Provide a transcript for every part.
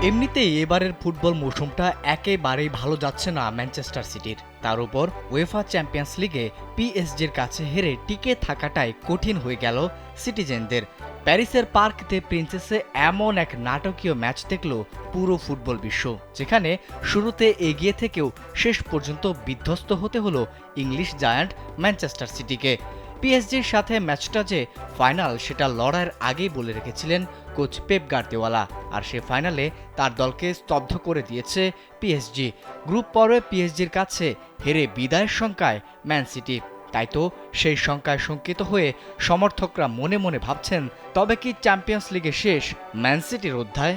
এমনিতেই এবারের ফুটবল মৌসুমটা একেবারেই ভালো যাচ্ছে না ম্যানচেস্টার সিটির। তার উপর উয়েফা চ্যাম্পিয়ন্স লিগে পিএসজির কাছে হেরে টিকে থাকাটাই কঠিন হয়ে গেল সিটিজেনদের। প্যারিসের পার্ক দে প্রিন্সেসে এমন এক নাটকীয় ম্যাচ দেখল পুরো ফুটবল বিশ্ব, যেখানে শুরুতে এগিয়ে থেকেও শেষ পর্যন্ত বিধ্বস্ত হতে হলো ইংলিশ জায়ান্ট ম্যানচেস্টার সিটিকে। পিএসজির সাথে ম্যাচটা যে ফাইনাল সেটা লড়াইয়ের আগেই বলে রেখেছিলেন কোচ পেপ গার্দিওলা, আর সে ফাইনালে তার দলকে স্তব্ধ করে দিয়েছে পিএসজি। গ্রুপ পর্বে পিএসজির কাছে হেরে বিদায়ের শঙ্কায় ম্যান সিটি। তাই তো সেই শঙ্কায় শঙ্কিত হয়ে সমর্থকরা মনে মনে ভাবছেন, তবে কি চ্যাম্পিয়ন্স লিগে শেষ ম্যান সিটির অধ্যায়?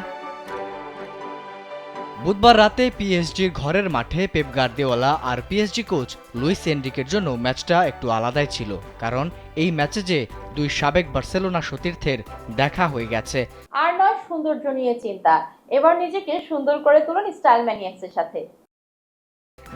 বুধবার রাতে পিএসজির ঘরের মাঠে পেপ গার্দিওলা আর পিএসজি কোচ লুইস এনরিকের জন্য ম্যাচটা একটু আলাদাই ছিল, কারণ এই ম্যাচে যে দুই সাবেক বার্সেলোনা সতীর্থের দেখা হয়ে গেছে। আর নয় সৌন্দর্য নিয়ে চিন্তা, এবার নিজেকে সুন্দর করে তুলুন স্টাইল ম্যানিয়াক্সের সাথে।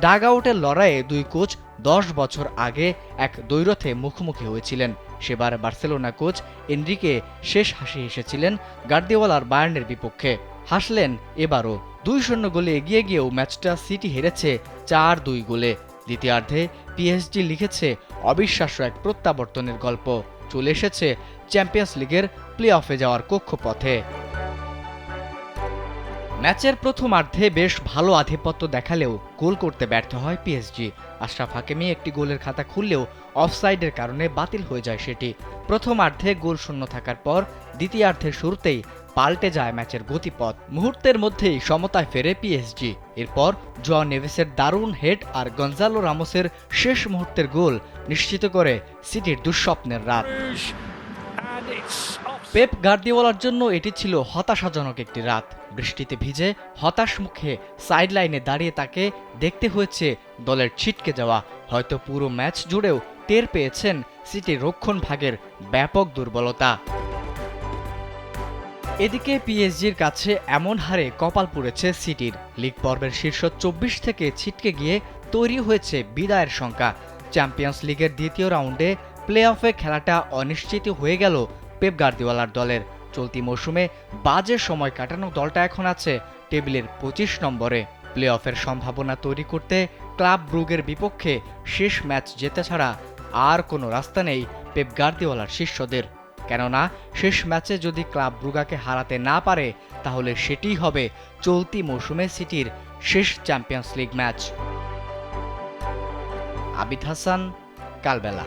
ডাগ আউটের লড়াইয়ে দুই কোচ 10 বছর আগে এক দ্বৈরথে মুখোমুখি হয়েছিলেন। সেবার বার্সেলোনা কোচ এনরিকে শেষ হাসি হেসেছিলেন গার্দিওলার বায়ার্নের বিপক্ষে। হাসলেন এবারও। 2-0 গোলে এগিয়ে গিয়েও ম্যাচটা সিটি হেরেছে 4-2 গোলে। দ্বিতীয়ার্ধে পিএসজি লিখেছে অবিশ্বাস্য এক প্রত্যাবর্তনের গল্প। চলে এসেছে চ্যাম্পিয়ন্স লিগের প্লে অফে যাওয়ার কক্ষপথে। ম্যাচের প্রথমার্ধে বেশ ভালো আধিপত্য দেখালেও গোল করতে ব্যর্থ হয় পিএসজি। আশরাফ হাকিমি একটি গোলের খাতা খুললেও অফসাইডের কারণে বাতিল হয়ে যায় সেটি। প্রথমার্ধে গোল শূন্য থাকার পর দ্বিতীয়ার্ধের শুরুতেই পাল্টে যায় ম্যাচের গতিপথ। মুহূর্তের মধ্যেই সমতায় ফেরে পিএসজি। এরপর জোয়াও নেভেসের দারুণ হেড আর গঞ্জালো রামোসের শেষ মুহূর্তের গোল নিশ্চিত করে সিটির দুঃস্বপ্নের রাত। পেপ গার্দিওলার জন্য এটি ছিল হতাশাজনক একটি রাত। বৃষ্টিতে ভিজে হতাশ মুখে সাইড লাইনে দাঁড়িয়ে তাকে দেখতে হয়েছে দলের ছিটকে যাওয়া। হয়তো পুরো ম্যাচ জুড়েও টের পেয়েছেন সিটির রক্ষণ ভাগের ব্যাপক দুর্বলতা। এদিকে পিএসজির কাছে এমন হারে কপাল পুড়েছে সিটির। লিগ পর্বের শীর্ষ 24 থেকে ছিটকে গিয়ে তৈরি হয়েছে বিদায়ের শঙ্কা। চ্যাম্পিয়ন্স লিগের দ্বিতীয় রাউন্ডে প্লে অফে খেলাটা অনিশ্চিত হয়ে গেল পেপ গার্দিওলার দলের। চলতি মৌসুমে বাজে সময় কাটানো দলটা এখন আছে টেবিলের 25 নম্বরে। প্লে অফের সম্ভাবনা তৈরি করতে ক্লাব ব্রুগের বিপক্ষে শেষ ম্যাচ জেতা ছাড়া আর কোনো রাস্তা নেই পেপ গার্দিওলার শিষ্যদের। কেননা শেষ ম্যাচে যদি ক্লাব ব্রুগাকে হারাতে না পারে, তাহলে সেটিই হবে চলতি মৌসুমে সিটির শেষ champions league match. Abid Hasan, কালবেলা।